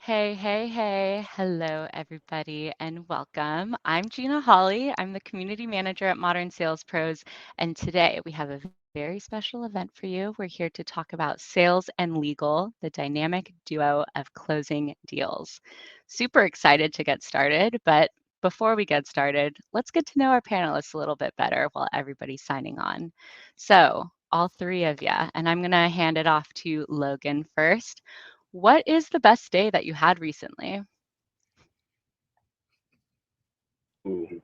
Hey, hey, hey. Hello, everybody, and welcome. I'm Gina Hawley. I'm the community manager at Modern Sales Pros, and today we have a very special event for you. We're here to talk about sales and legal, the dynamic duo of closing deals. Super excited to get started, but before we get started, let's get to know our panelists a little bit better while everybody's signing on. So, all three of you, and I'm going to hand it off to Logan first. What is the best day that you had recently? Ooh.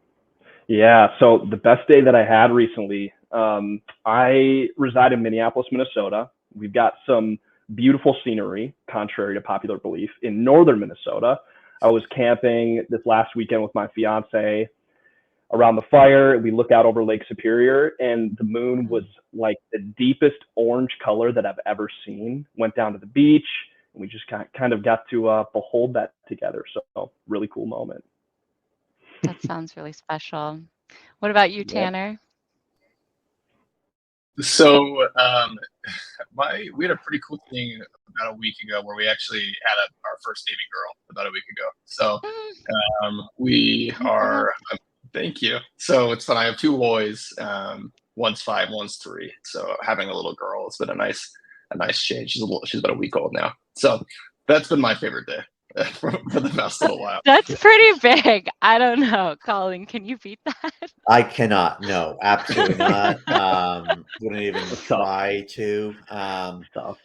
Yeah, so the best day that I had recently, I reside in Minneapolis, Minnesota. We've got some beautiful scenery, contrary to popular belief, in northern Minnesota. I was camping this last weekend with my fiance around the fire. We look out over Lake Superior, and the moon was like the deepest orange color that I've ever seen. Went down to the beach, and we just kind of got to behold that together. So, really cool moment. That sounds really special. What about you, Yeah. Tanner? So we had a pretty cool thing about a week ago where we actually had our first baby girl about a week ago. So we Congrats. are thank you. So it's fun. I have two boys. One's 5, one's 3. So having a little girl has been a nice change. She's about a week old now. So that's been my favorite day for the past little while. That's pretty big. I don't know. Colin, can you beat that? I cannot. No, absolutely not. Wouldn't even That's tough. try to. Tough.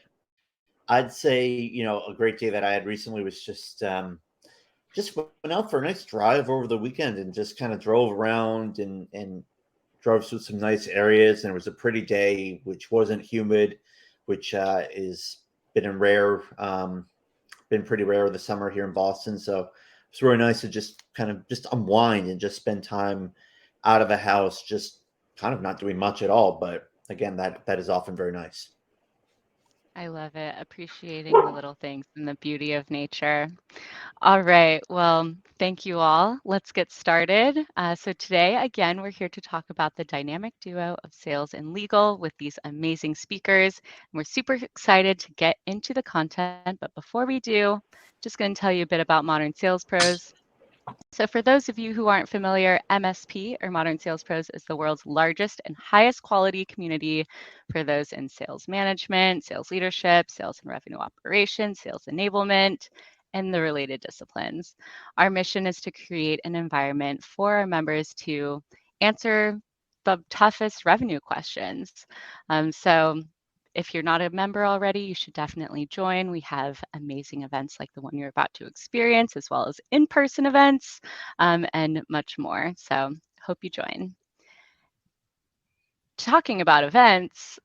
I'd say, a great day that I had recently was just went out for a nice drive over the weekend and just kind of drove around and drove through some nice areas. And it was a pretty day, which wasn't humid, which is been pretty rare this summer here in Boston. So it's really nice to just unwind and just spend time out of the house, just kind of not doing much at all. But again, that is often very nice. I love it. Appreciating the little things and the beauty of nature. All right. Well, thank you all. Let's get started. So, today, again, we're here to talk about the dynamic duo of sales and legal with these amazing speakers. And we're super excited to get into the content. But before we do, just going to tell you a bit about Modern Sales Pros. So, for those of you who aren't familiar, MSP or Modern Sales Pros is the world's largest and highest quality community for those in sales management, sales leadership, sales and revenue operations, sales enablement, and the related disciplines. Our mission is to create an environment for our members to answer the toughest revenue questions. So, if you're not a member already, you should definitely join. We have amazing events like the one you're about to experience, as well as in-person events and much more. So hope you join. Talking about events,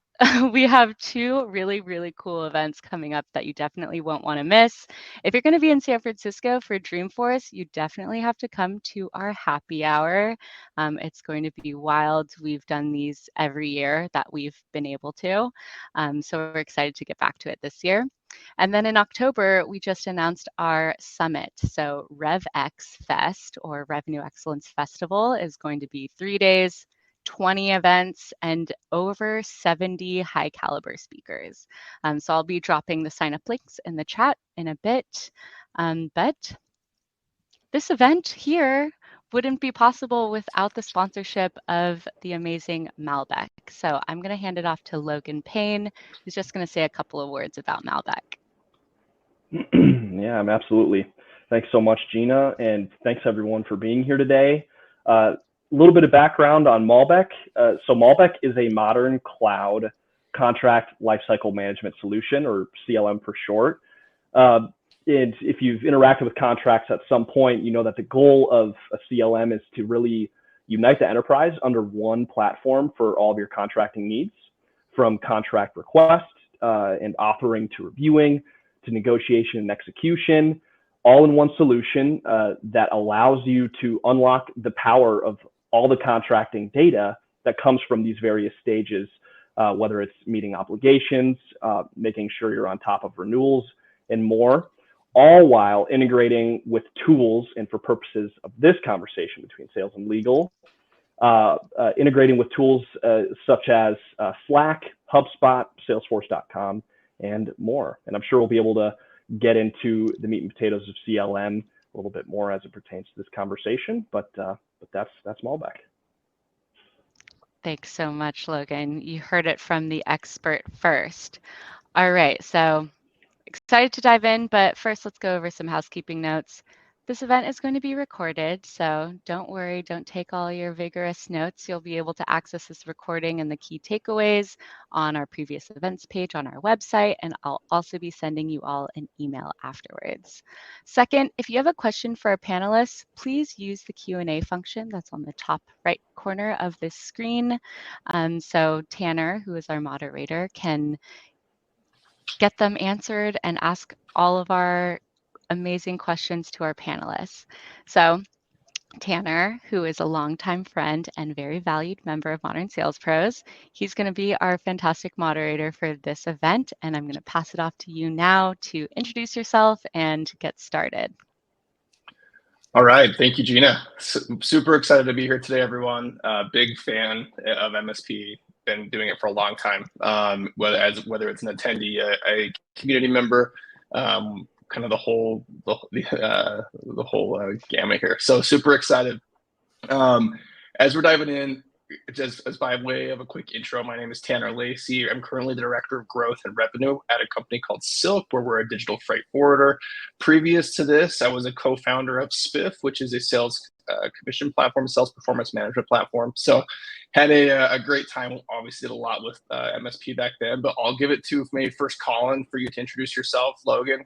we have two really, really cool events coming up that you definitely won't want to miss. If you're going to be in San Francisco for Dreamforce, you definitely have to come to our happy hour. It's going to be wild. We've done these every year that we've been able to. So we're excited to get back to it this year. And then in October, we just announced our summit. So RevX Fest, or Revenue Excellence Festival, is going to be 3 days, 20 events, and over 70 high caliber speakers. So I'll be dropping the sign up links in the chat in a bit. But this event here wouldn't be possible without the sponsorship of the amazing Malbec. So I'm going to hand it off to Logan Payne, who's just going to say a couple of words about Malbec. Yeah, absolutely. Thanks so much, Gina, and thanks everyone for being here today. A little bit of background on Malbec. So Malbec is a modern cloud contract lifecycle management solution, or CLM for short. And if you've interacted with contracts at some point, you know that the goal of a CLM is to really unite the enterprise under one platform for all of your contracting needs, from contract request and authoring to reviewing to negotiation and execution, all in one solution that allows you to unlock the power of all the contracting data that comes from these various stages, whether it's meeting obligations, making sure you're on top of renewals, and more, all while integrating with tools, and for purposes of this conversation between sales and legal, integrating with tools such as Slack, HubSpot, Salesforce.com, and more. And I'm sure we'll be able to get into the meat and potatoes of CLM a little bit more as it pertains to this conversation. But that's Malbec. Thanks so much, Logan. You heard it from the expert first. All right, so excited to dive in, but first let's go over some housekeeping notes. This event is going to be recorded, so don't worry, don't take all your vigorous notes. You'll be able to access this recording and the key takeaways on our previous events page on our website, and I'll also be sending you all an email afterwards. Second, if you have a question for our panelists, please use the Q&A function that's on the top right corner of this screen. So Tanner, who is our moderator, can get them answered and ask all of our amazing questions to our panelists. So Tanner, who is a longtime friend and very valued member of Modern Sales Pros, he's going to be our fantastic moderator for this event, and I'm going to pass it off to you now to introduce yourself and get started. All right. Thank you, Gina. Super excited to be here today, everyone. Big fan of MSP. Been doing it for a long time. Whether it's an attendee, a community member, kind of the whole gamut here. So super excited. As we're diving in, just as by way of a quick intro, my name is Tanner Lacey. I'm currently the Director of Growth and Revenue at a company called Silk, where we're a digital freight forwarder. Previous to this, I was a co-founder of Spiff, which is a sales commission platform, sales performance management platform. So had a great time. Obviously did a lot with MSP back then, but I'll give it to maybe first Colin for you to introduce yourself, Logan,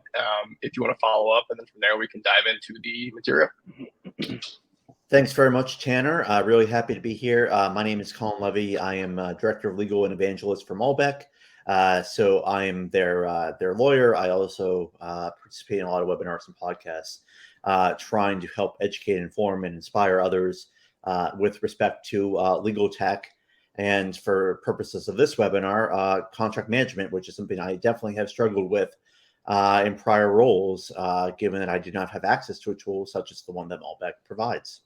if you want to follow up, and then from there we can dive into the material. Thanks very much, Tanner. Really happy to be here. My name is Colin Levy. I am Director of Legal and Evangelist for Malbec. So I am their lawyer. I also participate in a lot of webinars and podcasts, trying to help educate, inform, and inspire others with respect to legal tech. And for purposes of this webinar, contract management, which is something I definitely have struggled with in prior roles, given that I did not have access to a tool such as the one that Malbec provides.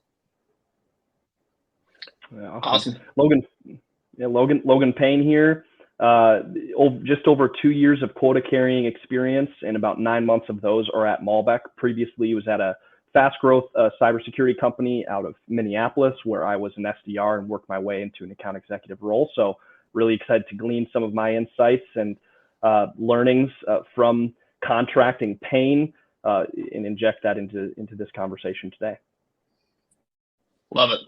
Yeah, Awesome. Logan Payne here. Just over 2 years of quota carrying experience, and about 9 months of those are at Malbec. Previously, he was at a fast growth cybersecurity company out of Minneapolis, where I was an SDR and worked my way into an account executive role. So really excited to glean some of my insights and learnings from contracting Payne and inject that into this conversation today. Love it.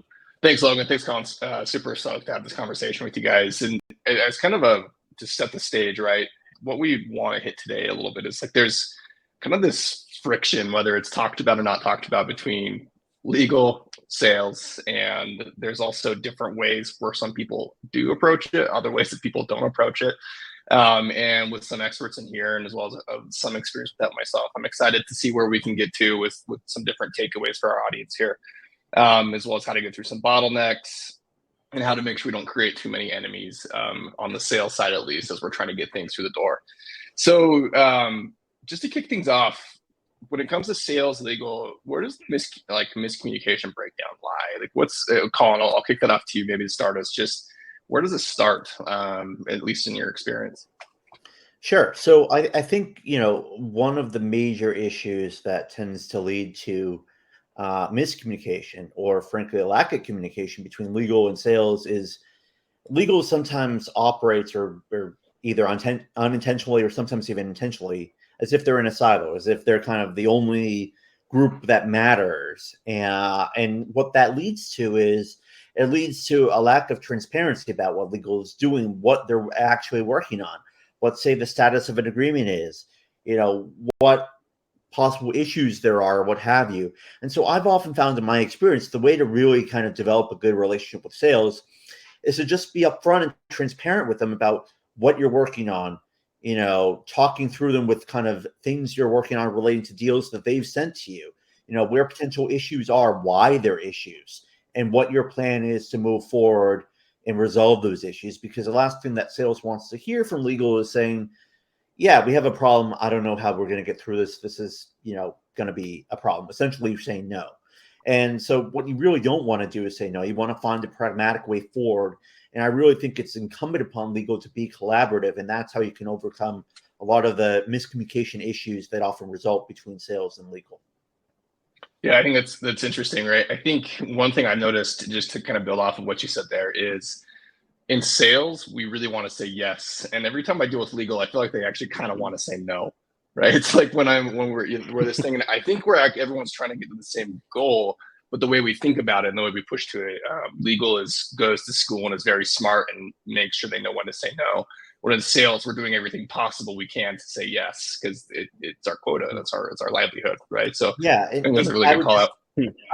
Thanks, Logan. Thanks, Colin. Super stoked to have this conversation with you guys. And as kind of to set the stage, right? What we want to hit today a little bit is like there's kind of this friction, whether it's talked about or not talked about, between legal, sales, and there's also different ways where some people do approach it, other ways that people don't approach it. And with some experts in here, and as well as some experience with that myself, I'm excited to see where we can get to with some different takeaways for our audience here. As well as how to get through some bottlenecks and how to make sure we don't create too many enemies on the sales side, at least, as we're trying to get things through the door. So just to kick things off, when it comes to sales, legal, where does miscommunication breakdown lie? Like, what's Colin? I'll kick that off to you, maybe to start us. Just where does it start, at least in your experience? Sure. So I think, one of the major issues that tends to lead to miscommunication, or frankly a lack of communication between legal and sales, is legal sometimes operates or either unintentionally or sometimes even intentionally as if they're in a silo, as if they're kind of the only group that matters. And what that leads to is it leads to a lack of transparency about what legal is doing, what they're actually working on, what, say, the status of an agreement is, what possible issues there are, what have you. And so I've often found in my experience, the way to really kind of develop a good relationship with sales is to just be upfront and transparent with them about what you're working on, talking through them with kind of things you're working on relating to deals that they've sent to you, where potential issues are, why they're issues, and what your plan is to move forward and resolve those issues. Because the last thing that sales wants to hear from legal is saying, yeah, we have a problem. I don't know how we're going to get through this. This is, going to be a problem. Essentially, you're saying no. And so what you really don't want to do is say no. You want to find a pragmatic way forward. And I really think it's incumbent upon legal to be collaborative. And that's how you can overcome a a lot of the miscommunication issues that often result between sales and legal. Yeah, I think that's interesting, right? I think one thing I've noticed, just to kind of build off of what you said there, is in sales, we really want to say yes. And every time I deal with legal, I feel like they actually kind of want to say no, right? It's like when we're this thing, and I think everyone's trying to get to the same goal, but the way we think about it and the way we push to it, legal goes to school and is very smart and makes sure they know when to say no. When in sales, we're doing everything possible we can to say yes, because it's our quota, it's our livelihood, right? So yeah, I think that's a really good call out.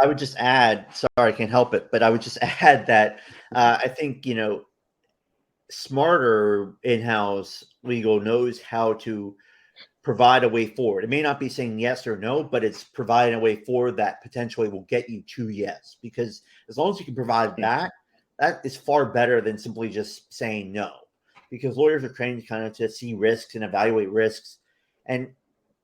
I would just add, sorry, I can't help it, but I would just add that I think, smarter in-house legal knows how to provide a way forward. It may not be saying yes or no, but it's providing a way forward that potentially will get you to yes. Because as long as you can provide that is far better than simply just saying no. Because lawyers are trained kind of to see risks and evaluate risks, and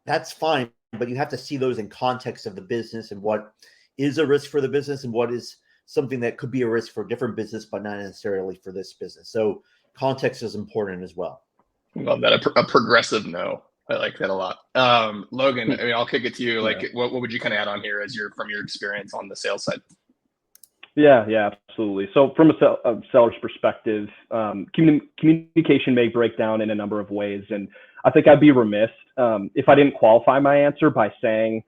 that's fine. But you have to see those in context of the business and what is a risk for the business and what is something that could be a risk for a different business, but not necessarily for this business. So context is important as well. Love that. A progressive no. I like that a lot. Logan, I mean, I'll kick it to you. Like, what would you kind of add on here from your experience on the sales side? Yeah, absolutely. So from a seller's perspective, communication may break down in a number of ways. And I think I'd be remiss if I didn't qualify my answer by saying,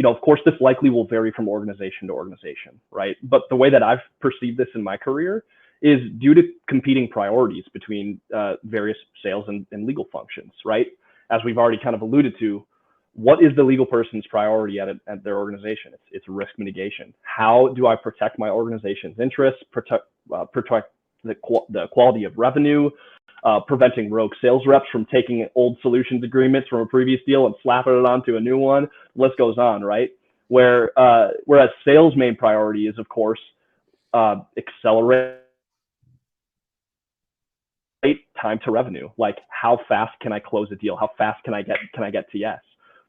of course, this likely will vary from organization to organization, right? But the way that I've perceived this in my career is due to competing priorities between various sales and legal functions, right? As we've already kind of alluded to, what is the legal person's priority at their organization? It's risk mitigation. How do I protect my organization's interests, protect the quality of revenue, preventing rogue sales reps from taking old solutions agreements from a previous deal and slapping it onto a new one? The list goes on, right? Whereas sales' main priority is, of course, accelerate time to revenue. Like, how fast can I close a deal? How fast can I get to yes?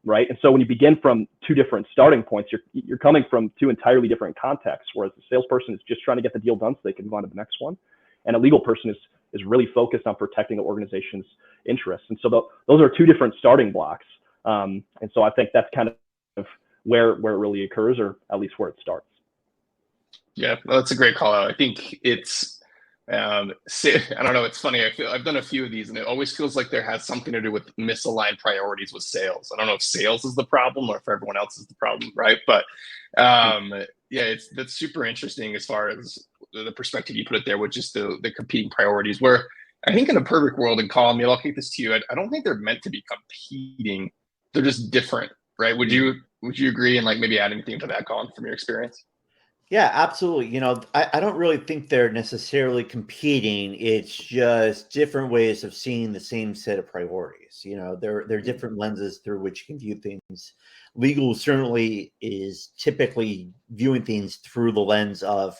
Right. And so when you begin from two different starting points, you're coming from two entirely different contexts, whereas the salesperson is just trying to get the deal done so they can move on to the next one. And a legal person is really focused on protecting the organization's interests. And so those are two different starting blocks. And so I think that's kind of where it really occurs, or at least where it starts. Yeah, well, that's a great call out. I think it's, I don't know. It's funny. I've done a few of these, and it always feels like there has something to do with misaligned priorities with sales. I don't know if sales is the problem or if everyone else is the problem, right? But yeah, that's super interesting as far as the perspective you put it there, with just the competing priorities. Where I think in a perfect world, and Colin, maybe I'll kick this to you. I don't think they're meant to be competing. They're just different, right? Would you agree, and like maybe add anything to that, Colin, from your experience? Yeah, absolutely. I don't really think they're necessarily competing. It's just different ways of seeing the same set of priorities. They're different lenses through which you can view things. Legal certainly is typically viewing things through the lens of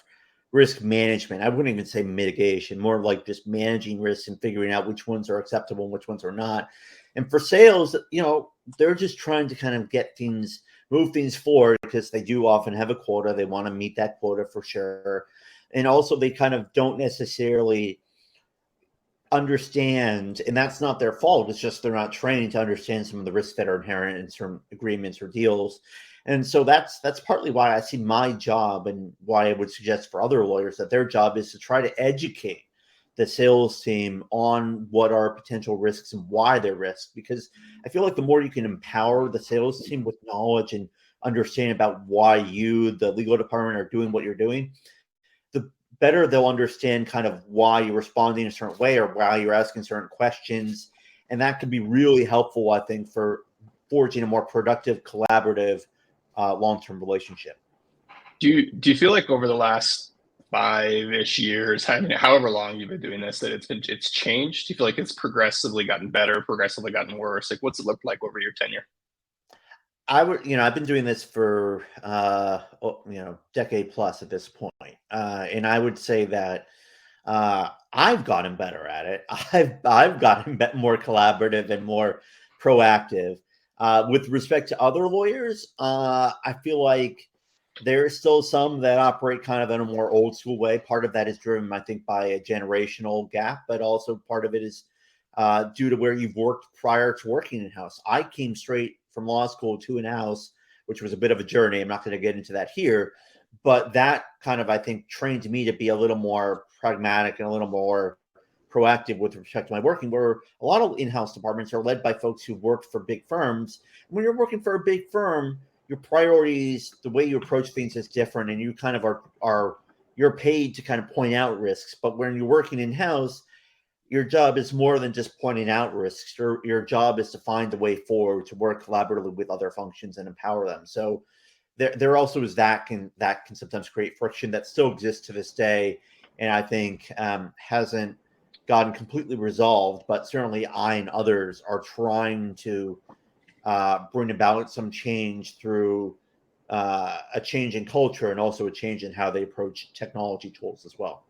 risk management. I wouldn't even say mitigation, more like just managing risks and figuring out which ones are acceptable and which ones are not. And for sales, they're just trying to kind of move things forward, because they do often have a quota. They want to meet that quota for sure. And also they kind of don't necessarily understand, and that's not their fault. It's just they're not trained to understand some of the risks that are inherent in certain agreements or deals. And so that's partly why I see my job, and why I would suggest for other lawyers that their job is to try to educate the sales team on what are potential risks and why they're risks. Because I feel like the more you can empower the sales team with knowledge and understanding about why you, the legal department, are doing what you're doing, the better they'll understand kind of why you're responding a certain way or why you're asking certain questions. And that can be really helpful, I think, for forging a more productive, collaborative, long-term relationship. Do you feel like over the last 5-ish years, however long you've been doing this, that it's changed? Do you feel like it's progressively gotten better, progressively gotten worse? Like, what's it looked like over your tenure? I've been doing this for decade plus at this point, and I would say that I've gotten better at it. I've gotten more collaborative and more proactive. With respect to other lawyers, I feel like there are still some that operate kind of in a more old school way. Part of that is driven, I think, by a generational gap, but also part of it is due to where you've worked prior to working in-house. I came straight from law school to in-house, which was a bit of a journey. I'm not going to get into that here, but that kind of, I think, trained me to be a little more pragmatic and a little more proactive with respect to my working, where a lot of in-house departments are led by folks who worked for big firms. And when you're working for a big firm, your priorities, the way you approach things is different, and you kind of are you're paid to kind of point out risks. But when you're working in-house, your job is more than just pointing out risks. Your job is to find a way forward, to work collaboratively with other functions and empower them. So there also is that can sometimes create friction that still exists to this day, and I think hasn't gotten completely resolved. But certainly, I and others are trying to bring about some change through a change in culture and also a change in how they approach technology tools as well.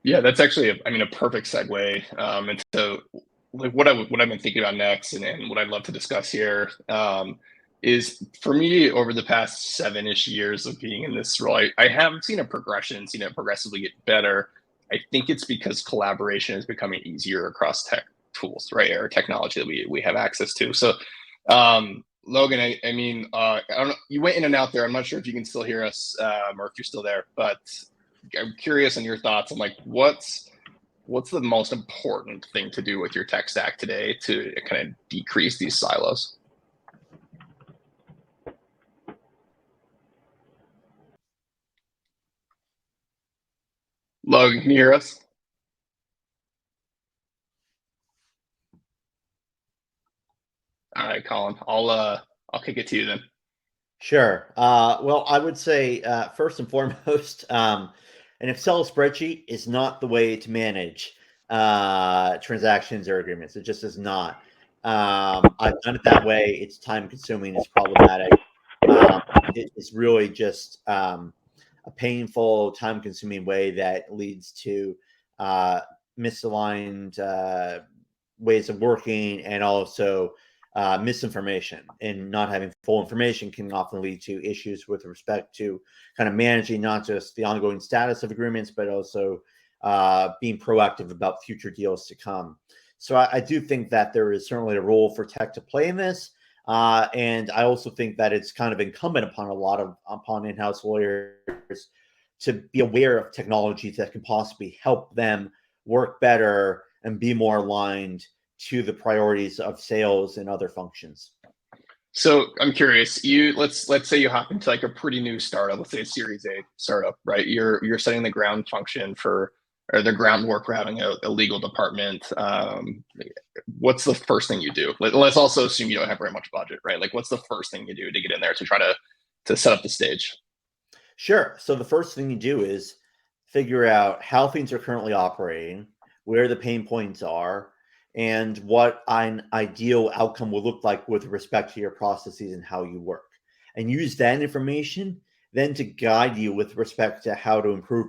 Yeah, that's actually, a perfect segue into like what I've been thinking about next, and what I'd love to discuss here is, for me, over the past 7-ish years of being in this role, I have seen a progression, seen it progressively get better. I think it's because collaboration is becoming easier across tech tools, right, or technology that we have access to. So, Logan, I don't know, you went in and out there. I'm not sure if you can still hear us, or if you're still there, but I'm curious on your thoughts on like what's the most important thing to do with your tech stack today to kind of decrease these silos? Logan, can you hear us? All right, Colin, I'll kick it to you then. Sure. Well, I would say first and foremost, an Excel spreadsheet is not the way to manage transactions or agreements. It just is not. I've done it that way. It's time consuming. It's problematic. It's really just a painful, time consuming way that leads to misaligned ways of working, and also misinformation. And not having full information can often lead to issues with respect to kind of managing not just the ongoing status of agreements, but also being proactive about future deals to come. So I do think that there is certainly a role for tech to play in this. And I also think that it's kind of incumbent upon in-house lawyers to be aware of technologies that can possibly help them work better and be more aligned to the priorities of sales and other functions. So I'm curious, let's say you hop into like a pretty new startup, let's say a Series A startup, right? You're setting the ground function or the groundwork for having a legal department. What's the first thing you do? Let's also assume you don't have very much budget, right? Like, what's the first thing you do to get in there to try to set up the stage? Sure. So the first thing you do is figure out how things are currently operating, where the pain points are, and what an ideal outcome will look like with respect to your processes and how you work. And use that information then to guide you with respect to how to improve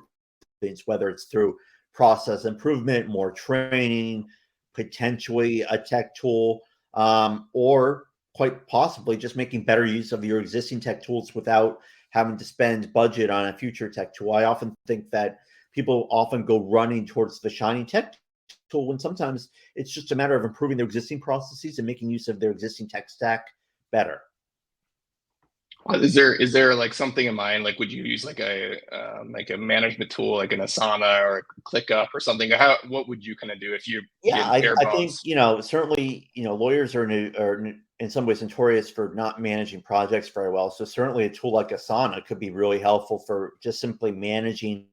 things, whether it's through process improvement, more training, potentially a tech tool, or quite possibly just making better use of your existing tech tools without having to spend budget on a future tech tool. I often think that people often go running towards the shiny tech tool when sometimes it's just a matter of improving their existing processes and making use of their existing tech stack better. Is there like something in mind? Like, would you use like a management tool, like an Asana or a ClickUp or something? What would you kind of do if you Yeah, did bare I think bones? certainly lawyers are in some ways notorious for not managing projects very well. So certainly a tool like Asana could be really helpful for just simply managing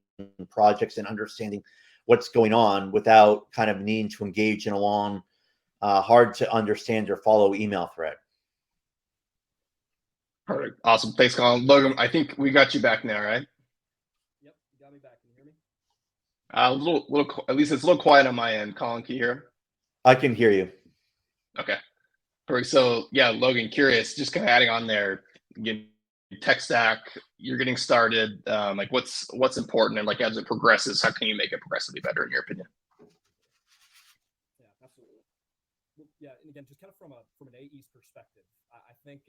projects and understanding what's going on without kind of needing to engage in a long, hard to understand or follow email thread. Perfect. Awesome. Thanks, Colin. Logan, I think we got you back now, right? Yep, you got me back. Can you hear me? At least it's a little quiet on my end. Colin, can you hear? I can hear you. Okay. Perfect. So yeah, Logan, curious, just kind of adding on there, again, tech stack, you're getting started. Like what's important, and like as it progresses, how can you make it progressively better in your opinion? Yeah, absolutely. Yeah, and again, just kind of from an AE's perspective, I think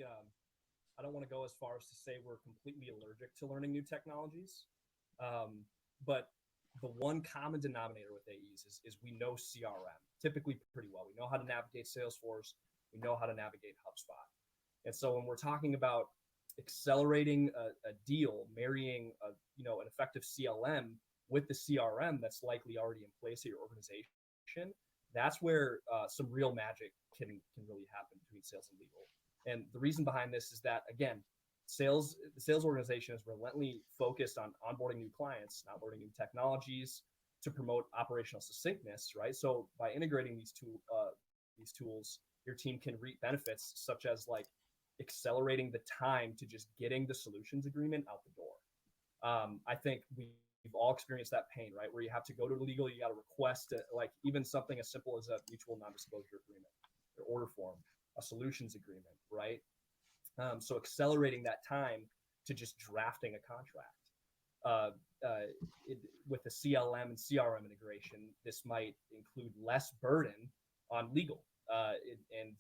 I don't want to go as far as to say we're completely allergic to learning new technologies, but the one common denominator with AEs is we know CRM typically pretty well. We know how to navigate Salesforce. We know how to navigate HubSpot. And so when we're talking about accelerating a deal, marrying an effective CLM with the CRM that's likely already in place at your organization, that's where some real magic can really happen between sales and legal. And the reason behind this is that, again, the sales organization is relentlessly focused on onboarding new clients, not learning new technologies to promote operational succinctness, right? So by integrating these tools, your team can reap benefits such as like accelerating the time to just getting the solutions agreement out the door. I think we've all experienced that pain, right? Where you have to go to legal, you got to request like even something as simple as a mutual non-disclosure agreement, or order form, a solutions agreement, right? So accelerating that time to just drafting a contract. With the CLM and CRM integration, this might include less burden on legal and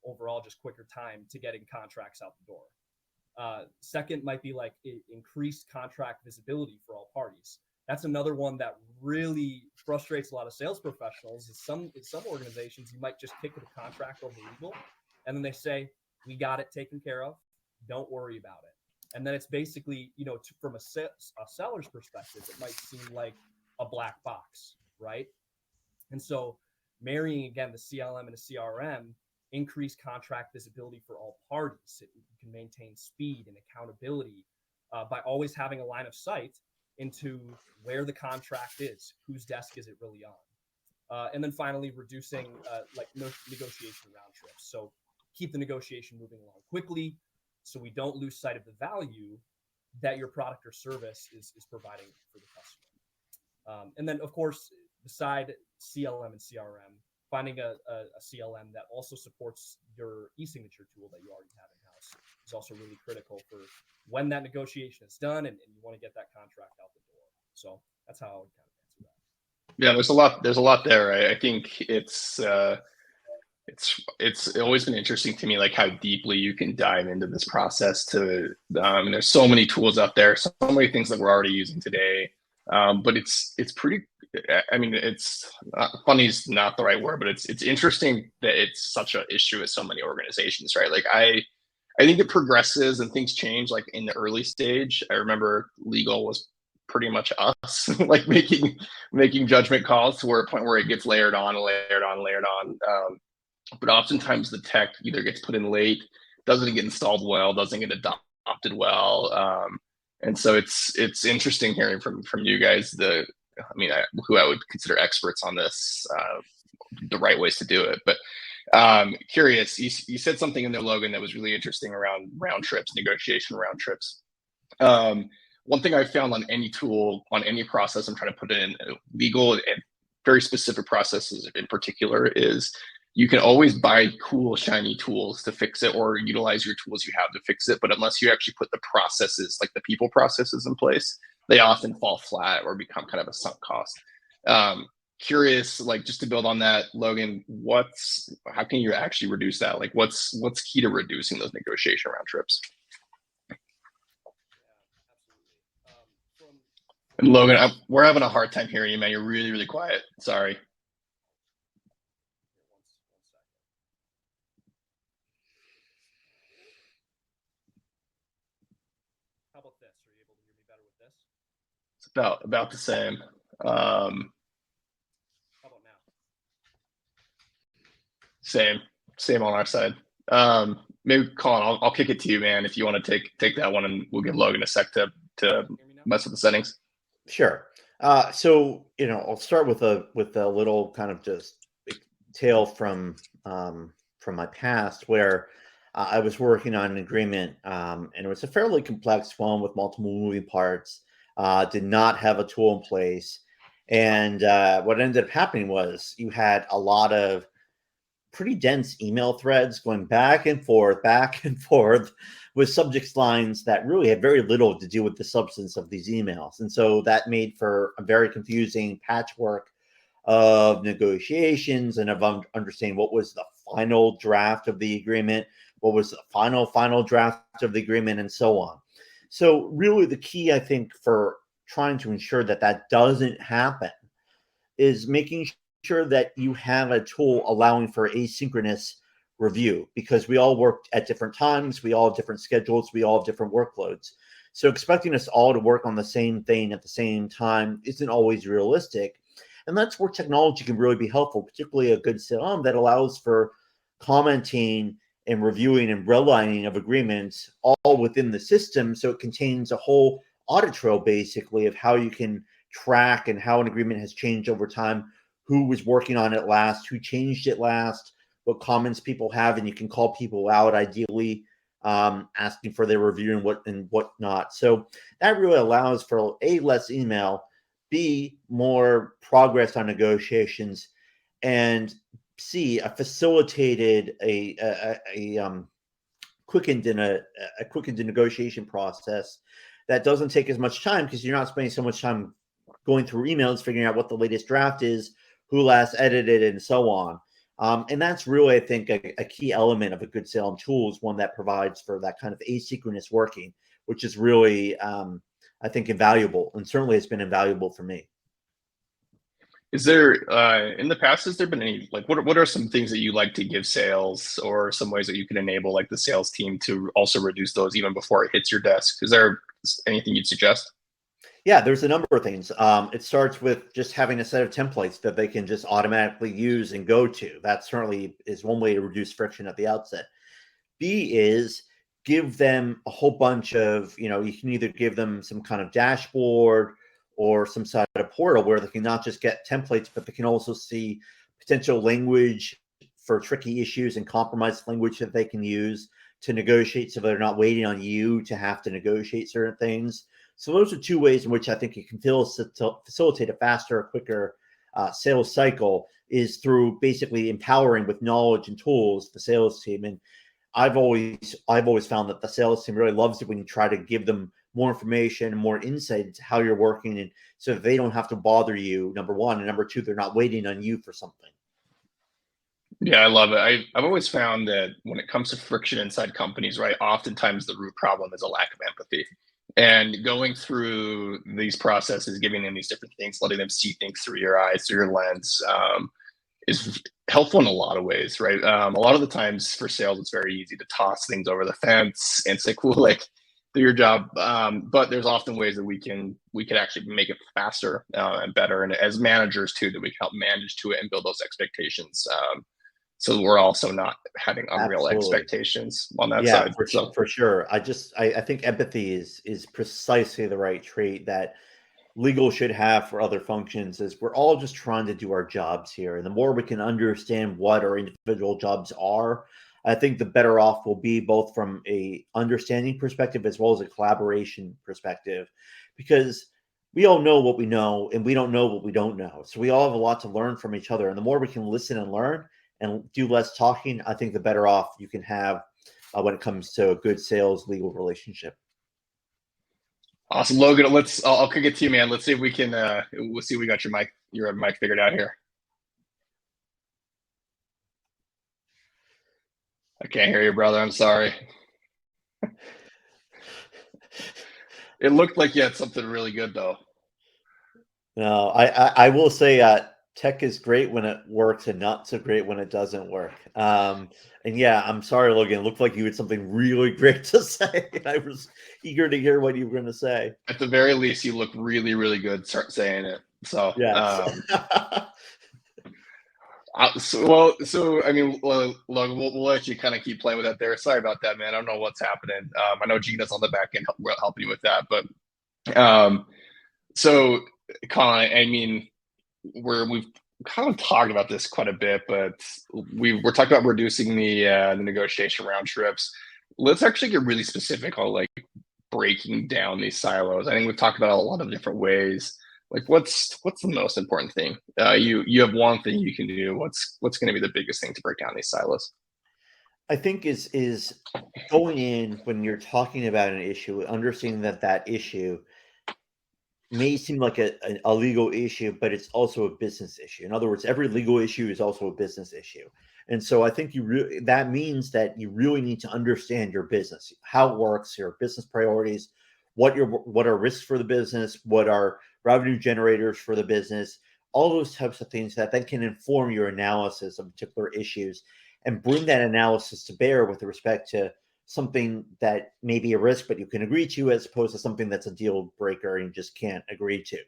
overall just quicker time to getting contracts out the door. Second might be like increased contract visibility for all parties. That's another one that really frustrates a lot of sales professionals. In some organizations, you might just kick the contract over legal, and then they say, "We got it taken care of. Don't worry about it." And then it's basically, from a seller's perspective, it might seem like a black box, right? And so marrying, again, the CLM and the CRM, increased contract visibility for all parties. You can maintain speed and accountability by always having a line of sight into where the contract is, whose desk is it really on. And then finally, reducing negotiation round trips. So keep the negotiation moving along quickly so we don't lose sight of the value that your product or service is providing for the customer. And then, of course, beside CLM and CRM, finding a CLM that also supports your e-signature tool that you already have in-house is also really critical for when that negotiation is done and you want to get that contract out the door. So that's how I would kind of answer that. Yeah, there's a lot there. Right? I think it's always been interesting to me, like how deeply you can dive into this process. There's so many tools out there, so many things that we're already using today. But it's pretty. I mean, it's not, funny is not the right word, but it's interesting that it's such an issue with so many organizations, right? Like I think it progresses and things change. Like in the early stage, I remember legal was pretty much us, like making judgment calls to a point where it gets layered on. But oftentimes the tech either gets put in late, doesn't get installed well, doesn't get adopted well. And so it's interesting hearing from you guys who I would consider experts on this, the right ways to do it. But curious, you said something in there, Logan, that was really interesting around round trips, negotiation round trips. One thing I found on any tool, on any process I'm trying to put in legal and very specific processes in particular, is you can always buy cool, shiny tools to fix it or utilize your tools you have to fix it. But unless you actually put the processes, like the people processes in place, they often fall flat or become kind of a sunk cost. Curious, like just to build on that, Logan, how can you actually reduce that? Like what's key to reducing those negotiation round trips? And Logan, we're having a hard time hearing you, man. You're really, really quiet. Sorry. How about this? Are you able to hear me better with this? It's about the same. How about now? Same on our side. Maybe Colin, I'll kick it to you, man, if you want to take that one, and we'll give Logan a sec to mess with the settings. Sure. So I'll start with a little kind of just tale from my past where I was working on an agreement, and it was a fairly complex one with multiple moving parts. Did not have a tool in place, and what ended up happening was you had a lot of pretty dense email threads going back and forth with subject lines that really had very little to do with the substance of these emails. And so that made for a very confusing patchwork of negotiations and of understanding what was the final draft of the agreement, what was the final draft of the agreement, and so on. So really the key, I think, for trying to ensure that that doesn't happen is making sure that you have a tool allowing for asynchronous review, because we all work at different times, we all have different schedules, we all have different workloads. So expecting us all to work on the same thing at the same time isn't always realistic. And that's where technology can really be helpful, particularly a good CLM that allows for commenting and reviewing and redlining of agreements all within the system. So it contains a whole audit trail, basically, of how you can track and how an agreement has changed over time, who was working on it last, who changed it last, what comments people have, and you can call people out, ideally, asking for their review and what not. So that really allows for A, less email, B, more progress on negotiations, and C, a facilitated quickened negotiation process that doesn't take as much time, because you're not spending so much time going through emails, figuring out what the latest draft is, who last edited, and so on. And that's really, I think, a key element of a good CLM tool, is one that provides for that kind of asynchronous working, which is really, I think, invaluable, and certainly it's been invaluable for me. Is there, in the past, has there been any, like, what are some things that you like to give sales, or some ways that you can enable, like, the sales team to also reduce those even before it hits your desk? Is there anything you'd suggest? Yeah, there's a number of things. It starts with just having a set of templates that they can just automatically use and go to. That certainly is one way to reduce friction at the outset. B is give them a whole bunch of, you can either give them some kind of dashboard or some sort of portal where they can not just get templates, but they can also see potential language for tricky issues and compromise language that they can use to negotiate, so they're not waiting on you to have to negotiate certain things. So those are two ways in which I think you can facilitate a faster, quicker sales cycle, is through basically empowering with knowledge and tools the sales team. And I've always found that the sales team really loves it when you try to give them more information and more insight into how you're working, and so that they don't have to bother you, number one, and number two, they're not waiting on you for something. Yeah, I love it. I've always found that when it comes to friction inside companies, right, oftentimes the root problem is a lack of empathy. And going through these processes, giving them these different things, letting them see things through your eyes, through your lens, is helpful in a lot of ways, right? A lot of the times for sales, it's very easy to toss things over the fence and say, cool, like, do your job. But there's often ways that we can actually make it faster and better. And as managers too, that we can help manage to it and build those expectations. So we're also not having unreal expectations on that side. For sure. I think empathy is precisely the right trait that legal should have for other functions. Is we're all just trying to do our jobs here. And the more we can understand what our individual jobs are, I think the better off we'll be, both from a understanding perspective as well as a collaboration perspective, because we all know what we know and we don't know what we don't know. So we all have a lot to learn from each other. And the more we can listen and learn and do less talking, I think the better off you can have when it comes to a good sales legal relationship. Awesome, Logan. I'll kick it to you, man. Let's see if we can. We'll see if we got your mic figured out here. I can't hear you, brother. I'm sorry. It looked like you had something really good, though. No, I will say tech is great when it works and not so great when it doesn't work. And yeah, I'm sorry, Logan. It looked like you had something really great to say. I was eager to hear what you were going to say. At the very least, you look really, really good saying it. So, yes. So I mean, Logan, we'll let you kind of keep playing with that there. Sorry about that, man. I don't know what's happening. I know Gina's on the back end helping you with that, but so Colin, I mean, we've kind of talked about this quite a bit, but we're talking about reducing the negotiation round trips. Let's actually get really specific on like breaking down these silos. I think we've talked about a lot of different ways. Like, what's the most important thing? You have one thing you can do. What's going to be the biggest thing to break down these silos? I think is going in when you're talking about an issue, understanding that issue may seem like a legal issue, but it's also a business issue. In other words, every legal issue is also a business issue. And so I think that means that you really need to understand your business, how it works, your business priorities, what are risks for the business, what are revenue generators for the business, all those types of things that then can inform your analysis of particular issues and bring that analysis to bear with respect to something that may be a risk, but you can agree to, as opposed to something that's a deal breaker and you just can't agree to.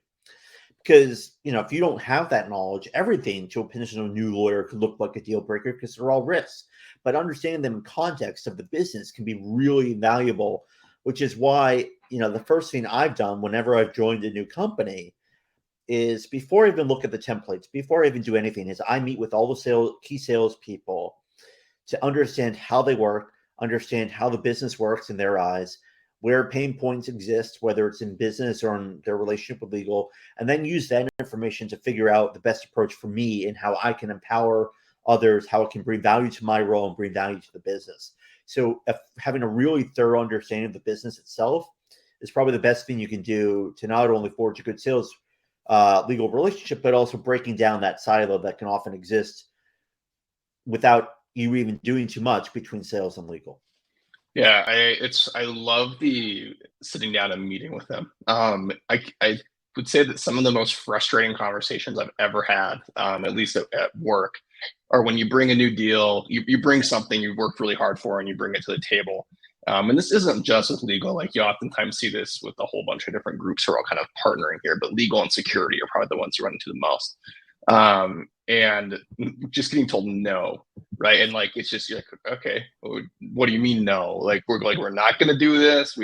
Because, if you don't have that knowledge, everything to a potential new lawyer could look like a deal breaker because they're all risks. But understanding them in context of the business can be really valuable, which is why, the first thing I've done whenever I've joined a new company is, before I even look at the templates, before I even do anything, is I meet with all the key salespeople to understand how they work, understand how the business works in their eyes, where pain points exist, whether it's in business or in their relationship with legal, and then use that information to figure out the best approach for me and how I can empower others, how it can bring value to my role and bring value to the business. So having a really thorough understanding of the business itself is probably the best thing you can do to not only forge a good sales legal relationship, but also breaking down that silo that can often exist without you even doing too much between sales and legal. Yeah, I love the sitting down and meeting with them. I would say that some of the most frustrating conversations I've ever had, at least at work, are when you bring a new deal, you bring something you've worked really hard for, and you bring it to the table. And this isn't just with legal. Like, you oftentimes see this with a whole bunch of different groups who are all kind of partnering here, but legal and security are probably the ones you run into the most. And just getting told no, right? And like, it's just, you're like, okay, what do you mean no? Like, we're not going to do this.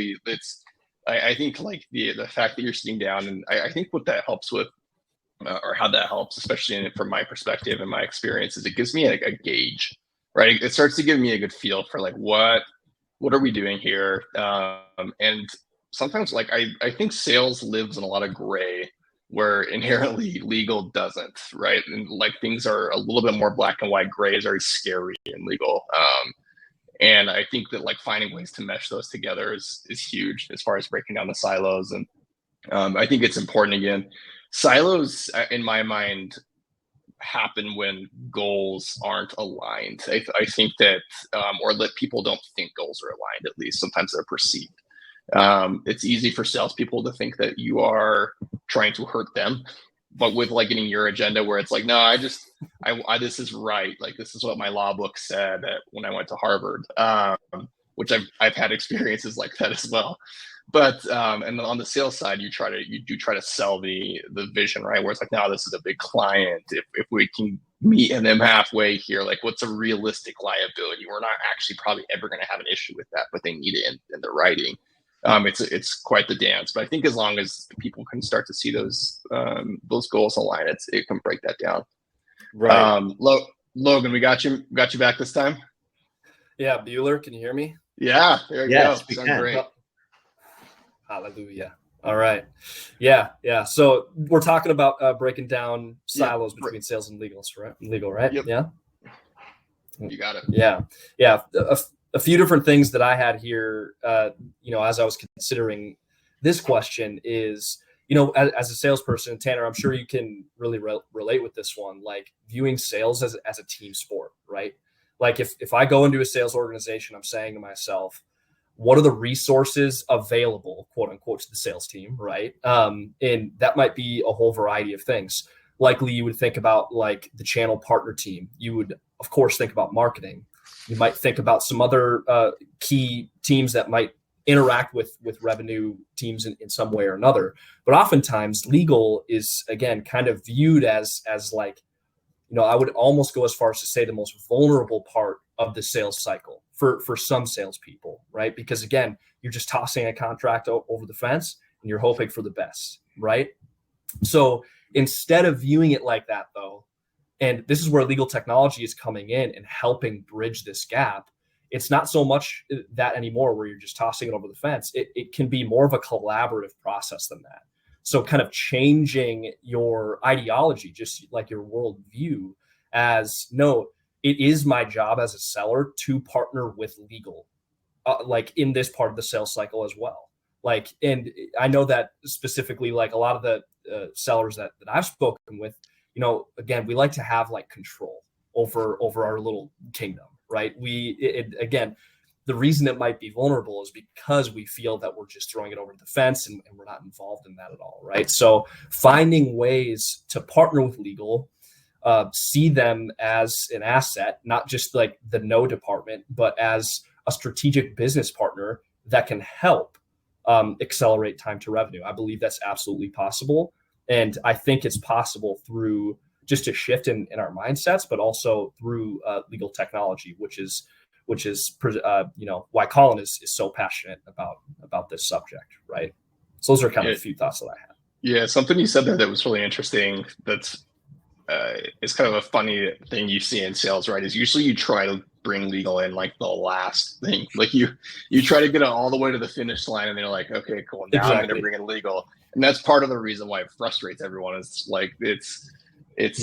I think like the fact that you're sitting down, and I think what that helps with, or how that helps, especially from my perspective and my experience, is it gives me a gauge, right? It starts to give me a good feel for like, what are we doing here? And sometimes, like, I think sales lives in a lot of gray, where inherently legal doesn't, right? And like, things are a little bit more black and white. Gray is very scary in legal. And I think that like finding ways to mesh those together is huge as far as breaking down the silos. And I think it's important. Again, silos in my mind happen when goals aren't aligned. I think that, or that people don't think goals are aligned, at least sometimes they're perceived. It's easy for salespeople to think that you are trying to hurt them, but with like getting your agenda where it's like, no, I this is right. Like, this is what my law book said when I went to Harvard, which I've had experiences like that as well. But and on the sales side, you do try to sell the vision, right? Where it's like, no, this is a big client. If we can meet them halfway here, like, what's a realistic liability? We're not actually probably ever going to have an issue with that, but they need it in the writing. It's quite the dance. But I think as long as people can start to see those goals align, it can break that down. Right. Logan, we got you back this time. Yeah, Bueller, can you hear me? Yeah, there you Yes, go. we Sound can. great. Hallelujah. All right. Yeah. So we're talking about breaking down silos between sales and legal, right? Yep. Yeah. You got it. Yeah. A few different things that I had here, as I was considering this question is, as a salesperson, Tanner, I'm sure you can really relate with this one, like viewing sales as a team sport, right? Like, if I go into a sales organization, I'm saying to myself, what are the resources available, quote unquote, to the sales team, right? And that might be a whole variety of things. Likely you would think about like the channel partner team. You would, of course, think about marketing. You might think about some other key teams that might interact with revenue teams in some way or another. But oftentimes legal is, again, kind of viewed as like, I would almost go as far as to say the most vulnerable part of the sales cycle for some salespeople, right? Because again, you're just tossing a contract over the fence and you're hoping for the best, right? So instead of viewing it like that, though, and this is where legal technology is coming in and helping bridge this gap, it's not so much that anymore where you're just tossing it over the fence. It can be more of a collaborative process than that. So kind of changing your ideology, just like your worldview, as no, it is my job as a seller to partner with legal, like in this part of the sales cycle as well. Like, and I know that specifically, like a lot of the sellers that I've spoken with, again, we like to have like control over our little kingdom, right? Again, the reason it might be vulnerable is because we feel that we're just throwing it over the fence and we're not involved in that at all, right? So finding ways to partner with legal, see them as an asset, not just like the no department, but as a strategic business partner that can help accelerate time to revenue. I believe that's absolutely possible. And I think it's possible through just a shift in our mindsets, but also through legal technology, which is why Colin is so passionate about this subject, right? So those are kind of a few thoughts that I have. Yeah, something you said there that was really interesting. That's it's kind of a funny thing you see in sales, right? Is usually you try to bring legal in like the last thing. Like you try to get it all the way to the finish line, and they're like, okay, cool, now I'm going to bring in legal, and that's part of the reason why it frustrates everyone. Is like it's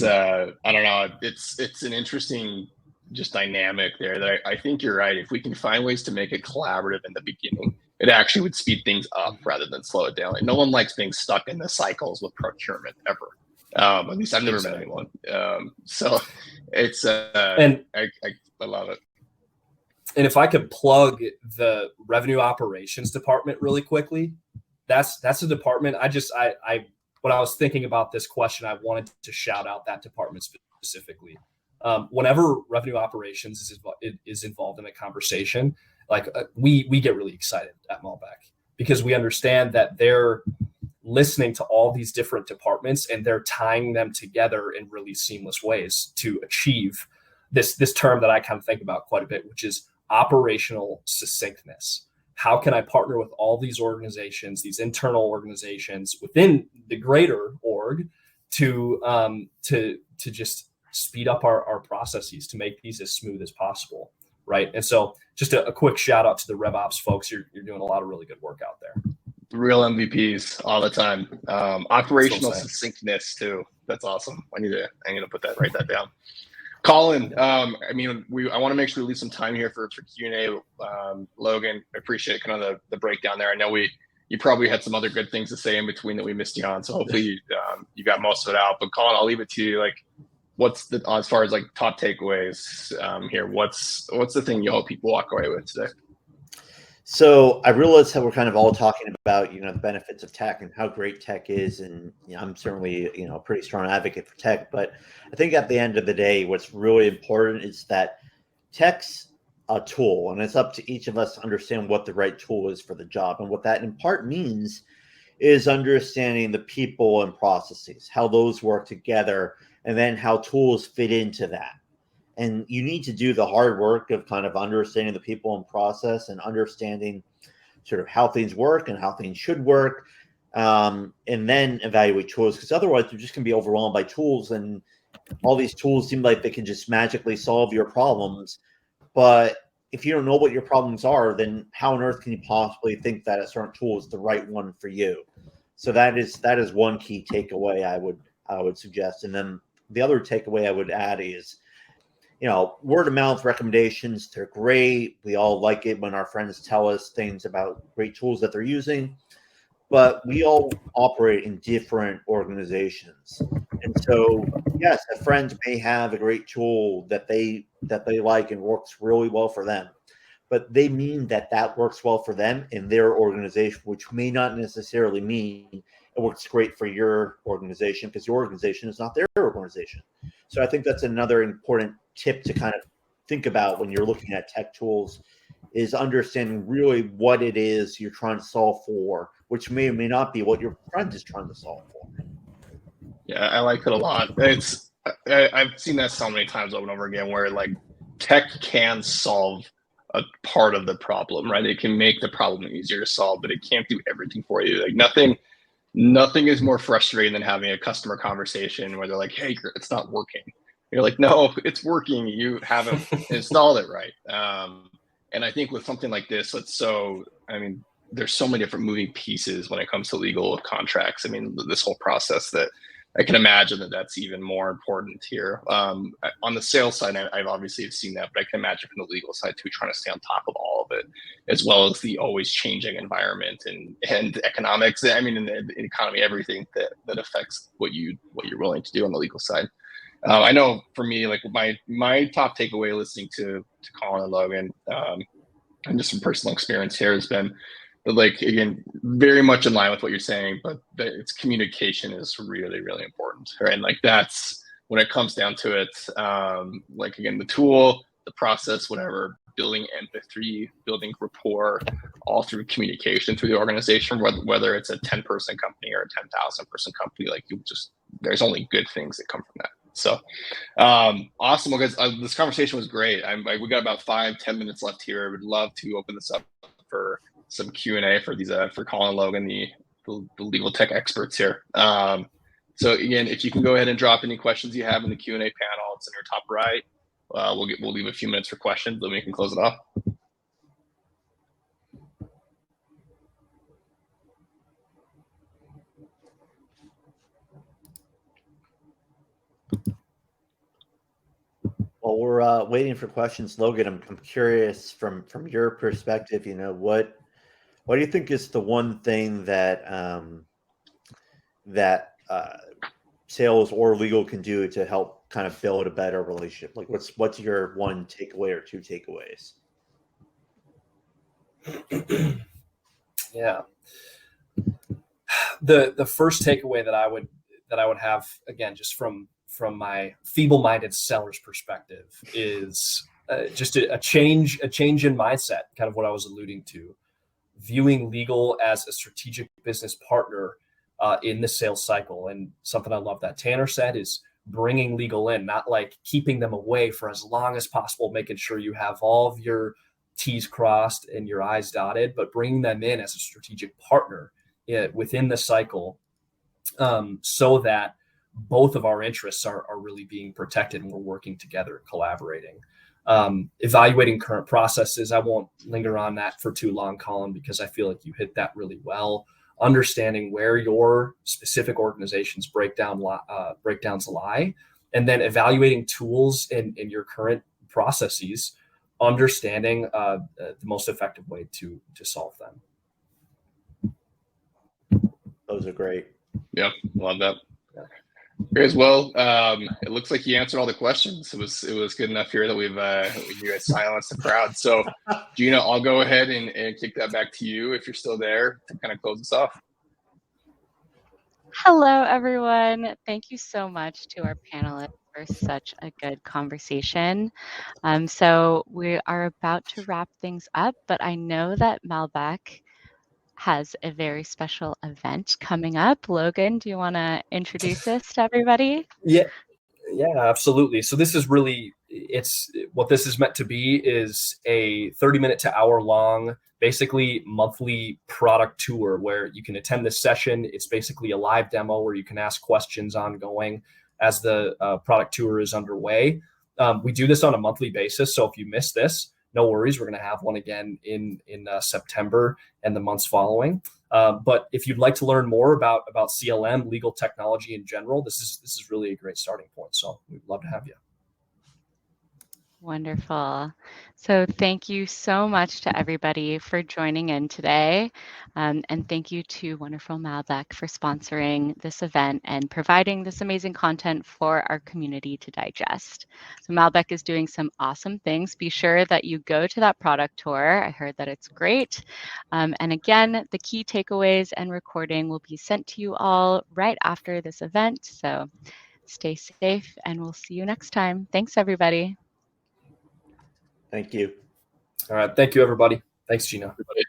I don't know, it's an interesting just dynamic there that I think you're right. If we can find ways to make it collaborative in the beginning, it actually would speed things up rather than slow it down. Like, no one likes being stuck in the cycles with procurement ever. At least I've never met anyone. So it's and I love it. And if I could plug the revenue operations department really quickly, that's a department. I when I was thinking about this question, I wanted to shout out that department specifically. Whenever revenue operations is involved in a conversation, like we get really excited at Malbec because we understand that they're listening to all these different departments and they're tying them together in really seamless ways to achieve this term that I kind of think about quite a bit, which is operational succinctness. How can I partner with all these organizations, these internal organizations within the greater org to just speed up our processes to make these as smooth as possible, right? And so just a quick shout out to the RevOps folks. You're doing a lot of really good work out there. Real MVPs all the time. Operational succinctness too. That's awesome. I'm gonna write that down. Colin, I want to make sure we leave some time here for Q&A. Logan, I appreciate kind of the breakdown there. I know you probably had some other good things to say in between that we missed you on, so hopefully you got most of it out. But Colin, I'll leave it to you. Like, what's as far as like top takeaways here? What's the thing you hope people walk away with today? So I realize how we're kind of all talking about, the benefits of tech and how great tech is. And I'm certainly, a pretty strong advocate for tech. But I think at the end of the day, what's really important is that tech's a tool. And it's up to each of us to understand what the right tool is for the job. And what that in part means is understanding the people and processes, how those work together, and then how tools fit into that. And you need to do the hard work of kind of understanding the people and process and understanding sort of how things work and how things should work, and then evaluate tools, because otherwise you're just going to be overwhelmed by tools, and all these tools seem like they can just magically solve your problems. But if you don't know what your problems are, then how on earth can you possibly think that a certain tool is the right one for you? So that is one key takeaway I would suggest. And then the other takeaway I would add is, word of mouth recommendations, they're great. We all like it when our friends tell us things about great tools that they're using, but we all operate in different organizations. And so, yes, a friend may have a great tool that they like and works really well for them, but they mean that works well for them in their organization, which may not necessarily mean it works great for your organization, because your organization is not their organization. So I think that's another important tip to kind of think about when you're looking at tech tools, is understanding really what it is you're trying to solve for, which may or may not be what your friend is trying to solve for. Yeah, I like it a lot. I've seen that so many times over and over again, where like tech can solve a part of the problem, right? It can make the problem easier to solve, but it can't do everything for you. Like nothing is more frustrating than having a customer conversation where they're like, hey, it's not working. You're like, no, it's working. You haven't installed it right. And I think with something like this, there's so many different moving pieces when it comes to legal contracts. I mean, this whole process, that I can imagine that's even more important here. On the sales side, I've obviously seen that, but I can imagine from the legal side too, trying to stay on top of all of it, as well as the always changing environment and economics. I mean, in the economy, everything that affects what you're willing to do on the legal side. I know for me, like my top takeaway listening to Colin and Logan, and just from personal experience here has been, like, again, very much in line with what you're saying, but its communication is really, really important, right? And like that's when it comes down to it. Like again, the tool, the process, whatever, building empathy, building rapport, all through communication through the organization, whether it's a 10-person company or a 10,000-person company, like there's only good things that come from that. So awesome. Well, guys, this conversation was great. We got about 5-10 minutes left here. I would love to open this up for some Q&A for these for Colin, Logan, the legal tech experts here. So again, if you can go ahead and drop any questions you have in the Q&A panel, it's in your top right. We'll leave a few minutes for questions, then we can close it off. While we're waiting for questions, Logan, I'm curious from your perspective. What do you think is the one thing that sales or legal can do to help kind of build a better relationship? Like, what's your one takeaway or two takeaways? Yeah. The first takeaway that I would have, again, just from my feeble-minded seller's perspective, is just a change in mindset, kind of what I was alluding to, viewing legal as a strategic business partner in the sales cycle. And something I love that Tanner said is bringing legal in, not like keeping them away for as long as possible, making sure you have all of your T's crossed and your I's dotted, but bringing them in as a strategic partner within the cycle, so that both of our interests are really being protected and we're working together, collaborating. Evaluating current processes. I won't linger on that for too long, Colin, because I feel like you hit that really well. Understanding where your specific organization's breakdowns lie, and then evaluating tools in your current processes, understanding the most effective way to solve them. Those are great. Yep, love that. Great as well. It looks like you answered all the questions. It was good enough here that you guys silenced the crowd. So, Gina, I'll go ahead and kick that back to you if you're still there to kind of close us off. Hello, everyone. Thank you so much to our panelists for such a good conversation. So we are about to wrap things up, but I know that Malbec has a very special event coming up. Logan, do you want to introduce us to everybody? Yeah, absolutely. So this is really, what this is meant to be is a 30-minute to hour-long, basically monthly product tour where you can attend this session. It's basically a live demo where you can ask questions ongoing as the product tour is underway. We do this on a monthly basis, so if you miss this, no worries. We're going to have one again in September and the months following. But if you'd like to learn more about CLM, legal technology in general, this is really a great starting point. So we'd love to have you. Wonderful. So thank you so much to everybody for joining in today. And thank you to wonderful Malbec for sponsoring this event and providing this amazing content for our community to digest. So Malbec is doing some awesome things. Be sure that you go to that product tour. I heard that it's great. And again, the key takeaways and recording will be sent to you all right after this event. So stay safe and we'll see you next time. Thanks, everybody. Thank you. All right. Thank you, everybody. Thanks, Gina. Everybody.